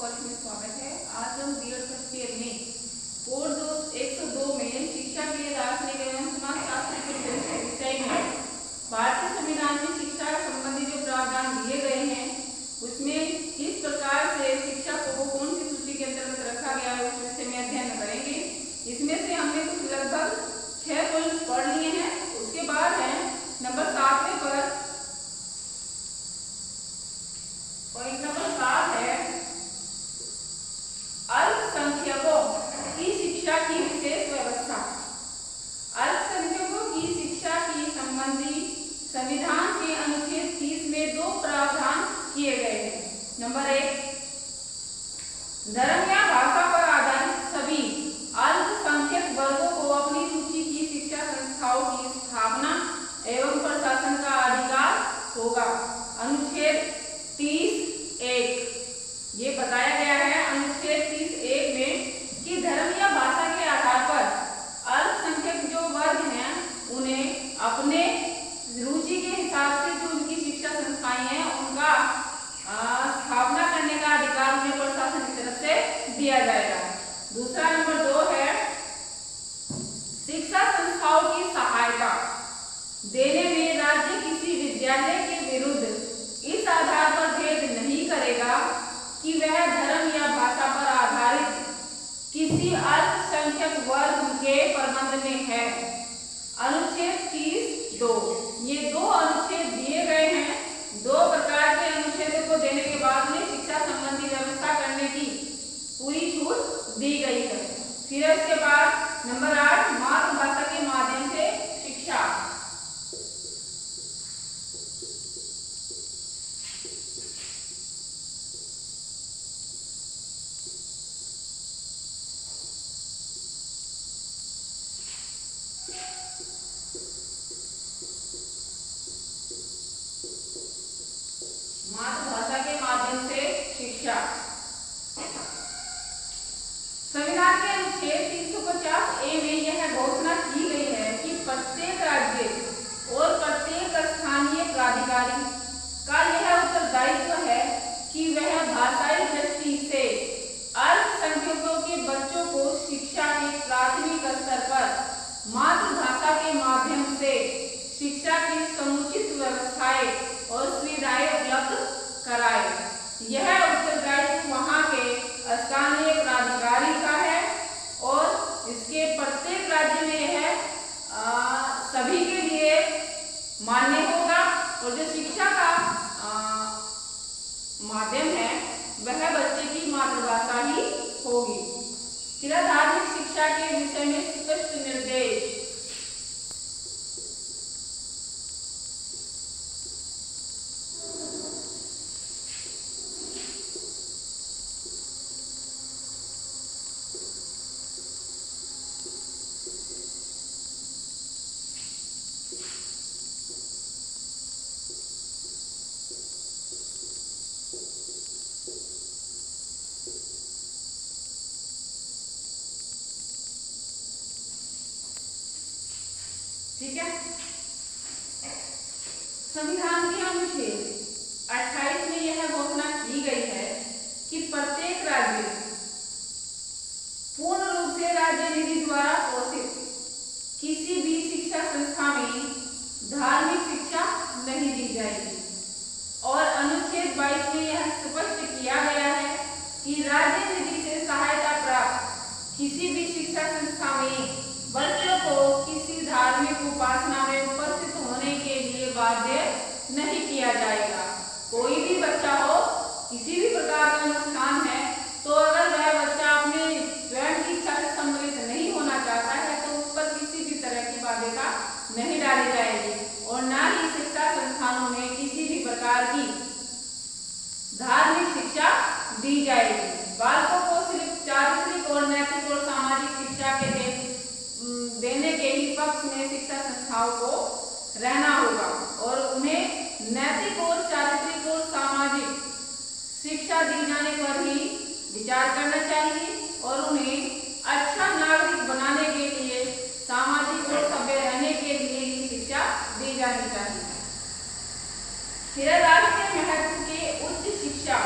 College में स्वागत है। आज हम बीएड फर्स्ट ईयर में कोड 102 में शिक्षा के लिए दार्शनिक एवं समाजशास्त्र के विषय में भारतीय संविधान में शिक्षा संबंधी जो प्रावधान दिए गए हैं उसमें किस प्रकार से शिक्षा को कौन सी सूची के अंतर्गत रखा गया है उस विषय में अध्ययन करेंगे। इसमें से हमने कुछ लगभग 6 पॉइंट्स पढ़ लिए हैं। उसके बाद है नंबर 7 पर पॉइंट नंबर 7 है अल्पसंख्यकों की शिक्षा की विशेष व्यवस्था। अल्पसंख्यकों की शिक्षा की संबंधी संविधान के अनुच्छेद 30 में 2 प्रावधान किए गए हैं। नंबर 1, धर्म या भाषा पर आधारित सभी अल्पसंख्यक वर्गों को अपनी रुचि की शिक्षा संस्थाओं की स्थापना एवं प्रशासन का अधिकार होगा। अनुच्छेद 30(1) ये बताया गया है अनुच्छेद 30(1) में कि धर्म या भाषा के आधार पर अल्पसंख्यक जो वर्ग हैं उन्हें अपने रुचि के हिसाब से जो उनकी शिक्षा संस्थाएं हैं उनका स्थापना करने का अधिकार उन्हें प्रशासन की तरफ से दिया जाएगा। दूसरा नंबर 2 है शिक्षा संस्थाओं की सहायता देने में राज्य किसी विद्यालय के विरुद्ध इस आधार पर भेद नहीं करेगा कि वह धर्म या भाषा पर आधारित किसी अल्पसंख्यक वर्ग के प्रबंध में है। अनुच्छेद 30(2) ये 2 अनुच्छेद दिए गए हैं। 2 प्रकार के अनुच्छेदों को देने के बाद में शिक्षा संबंधी व्यवस्था करने की पूरी छूट दी गई है। फिर उसके बाद नंबर 8 मातृभाषा के माध्यम से शिक्षा। मातृभाषा के माध्यम से शिक्षा। संविधान के अनुच्छेद 350(a) में यह घोषणा की गई है कि प्रत्येक राज्य और प्रत्येक स्थानीय प्राधिकारी का यह उत्तरदायित्व है कि वह भाषाई दृष्टि से अल्पसंख्यकों के बच्चों को शिक्षा के प्राथमिक स्तर पर मातृभाषा के माध्यम से शिक्षा की समुचित व्यवस्थाएं और सुविधाएं उपलब्ध कराए। यह उत्तरदायित्व वहां के स्थानीय प्राधिकारी का है और इसके प्रत्येक राज्य में यह सभी के लिए मान्य होगा और जो शिक्षा का माध्यम है वह बच्चे की मातृभाषा ही होगी। फिर धार्मिक शिक्षा के विषय में स्पष्ट निर्देश। ठीक है। संविधान के अनुच्छेद 28 में यह घोषणा की गई है कि प्रत्येक राज्य पूर्ण रूप से राज्य निधि द्वारा पोषित किसी भी शिक्षा संस्था में धार्मिक शिक्षा नहीं दी जाएगी। और अनुच्छेद 22 में यह स्पष्ट किया गया है कि राज्य निधि से सहायता प्राप्त किसी भी शिक्षा संस्था में बच्चों को किसी धार्मिक उपासना में उपस्थित होने के लिए बाध्य नहीं किया जाएगा। कोई भी बच्चा हो, किसी भी प्रकार का अनुष्ठान है तो अगर वह बच्चा अपने स्वयं की इच्छा से सम्मिलित नहीं होना चाहता है तो उस पर किसी भी तरह की बाध्यता नहीं डाली जाएगी और न ही शिक्षा संस्थानों में किसी भी प्रकार की धार्मिक शिक्षा दी जाएगी। बालकों को सिर्फ चारित्रिक और नैतिक और सामाजिक शिक्षा के देने के ही पक्ष में शिक्षा संस्थाओं को रहना होगा और उन्हें नैतिक और चारित्रिक और सामाजिक शिक्षा दी जाने पर ही विचार करना चाहिए और उन्हें अच्छा नागरिक बनाने के लिए सामाजिक और सभ्य रहने के लिए ही शिक्षा दी जानी चाहिए। फिर राष्ट्रीय महत्व के उच्च शिक्षा।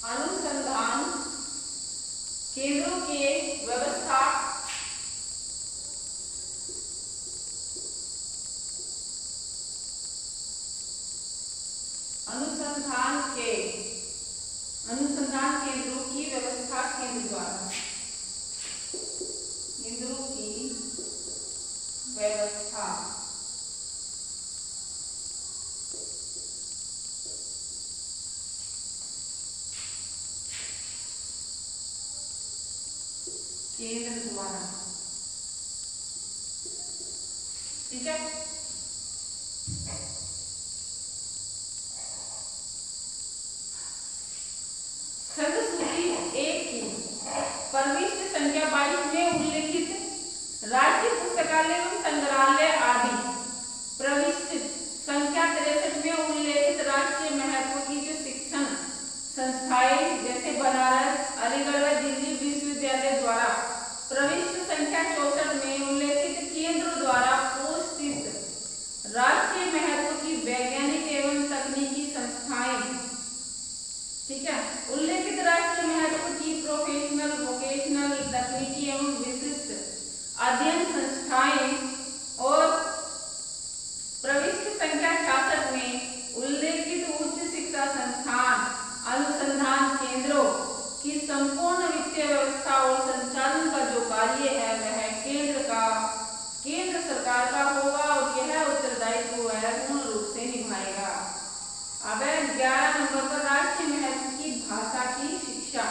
अनुसंधान केंद्रों के व्यवस्था अनुसंधान केंद्रों की व्यवस्था केंद्र द्वारा केंद्रों की व्यवस्था केंद्र द्वारा, ठीक है। संघ सूची 1 की प्रविष्ट संख्या 22 में उल्लेखित राष्ट्रीय पुस्तकालय एवं संग्रहालय आदि, प्रविष्ट संख्या 63 में उल्लेखित राष्ट्रीय महत्व की जो शिक्षण संस्थाएं जैसे बनारस, अलीगढ़ व दिल्ली विश्वविद्यालय द्वारा, प्रविष्ट संख्या 64 में उल्लेखित केंद्र द्वारा पोषित राष्ट्रीय महत्व की वैज्ञानिक एवं तकनीकी संस्थाएं, ठीक है। उल्लेखित राष्ट्रीय महत्व की प्रोफेशनल, वोकेशनल, तकनीकी एवं विशिष्ट अध्ययन संस्थाएं और प्रविष्ट संख्या 66 में उल्लेखित उच्च शिक्षा संस्थान, अनुसंधान केंद्रों की संपूर्ण वित्तीय व्यवस्था और संचालन का जो कार्य है वह केंद्र सरकार का होगा और यह उत्तरदायित्व वह पूर्ण रूप से निभाएगा। अब 11 नंबर पर राष्ट्रीय महत्व की भाषा की शिक्षा।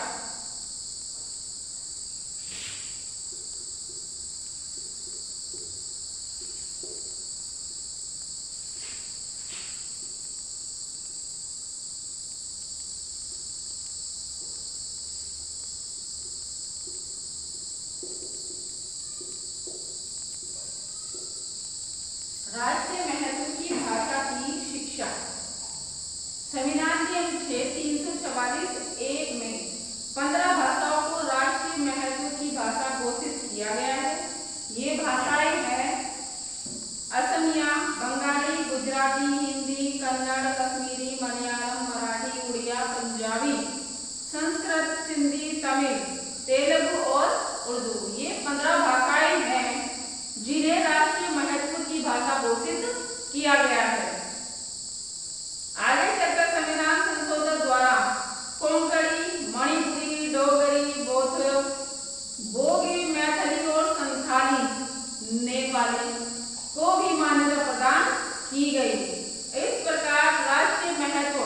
राष्ट्रीय महत्व की भाषा की शिक्षा। संविधान के अनुच्छेद 344(1) में 15 भाषाओं को राष्ट्रीय महत्व की भाषा घोषित किया गया है। ये भाषाएं हैं असमिया, बंगाली, गुजराती, हिंदी, कन्नड़, कश्मीरी, मलयालम, मराठी, उड़िया, पंजाबी, संस्कृत, सिंधी, तमिल, तेलुगु और उर्दू। ये 15 भाषाएं हैं जिन्हें राष्ट्रीय महत्व की भाषा घोषित किया गया है। आगे चलकर संविधान संशोधन द्वारा कोंकणी, मणिपुरी, डोगरी, बोथ, बोगी, मैथिली और संथाली, नेपाली को भी मान्यता प्रदान की गई। इस प्रकार राष्ट्रीय महत्व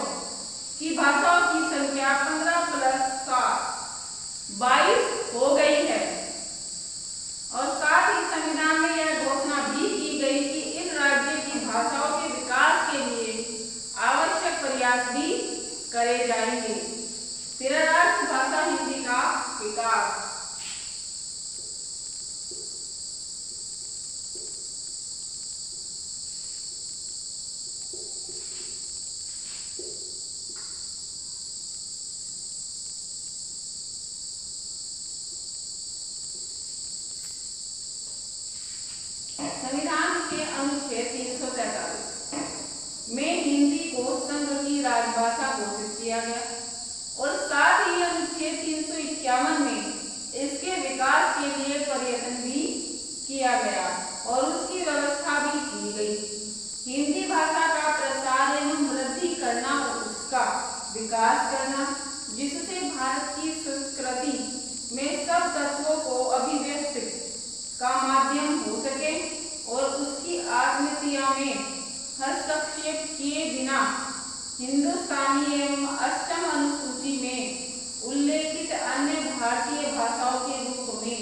की भाषाओं की संख्या 15 + 7 22 हो गई है और साथ ही संविधान में यह घोषणा भी की गई कि इन राज्य की भाषाओं के विकास के लिए आवश्यक प्रयास भी करे जाएंगे। तेरा राष्ट्रभाषा हिंदी का विकास। संविधान के अनुच्छेद 343 में हिंदी को संघ की राजभाषा घोषित किया गया और साथ ही अनुच्छेद 351 में इसके विकास के लिए प्रयत्न भी किया गया और उसकी व्यवस्था भी की गई। हिंदी भाषा का प्रसार एवं वृद्धि करना, उसका विकास करना, जिससे भारत की संस्कृति में सब तत्वों को अभिव्यक्त का माध्यम हो सके और उसकी आत्मीयता में हस्तक्षेप किए बिना हिंदुस्तानी एवं अष्टम अनुसूची में उल्लेखित अन्य भारतीय भाषाओं के रूप में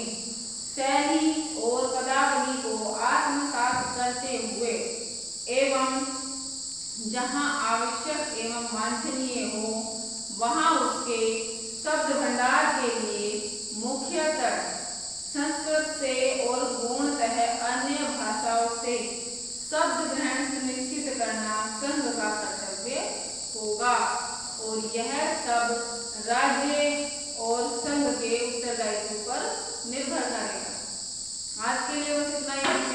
शैली और पदावली को आत्मसात करते हुए एवं जहां आवश्यक एवं वांछनीय हो वहां उसके शब्द भंडार के लिए मुख्यतः संस्कृत से और पूर्णतः अन्य भाषाओं से शब्द ग्रहण सुनिश्चित करना संघ का कर्तव्य होगा और यह सब राज्य और संघ के उत्तरदायित्व पर निर्भर करेगा। आज के लिए बस इतना ही।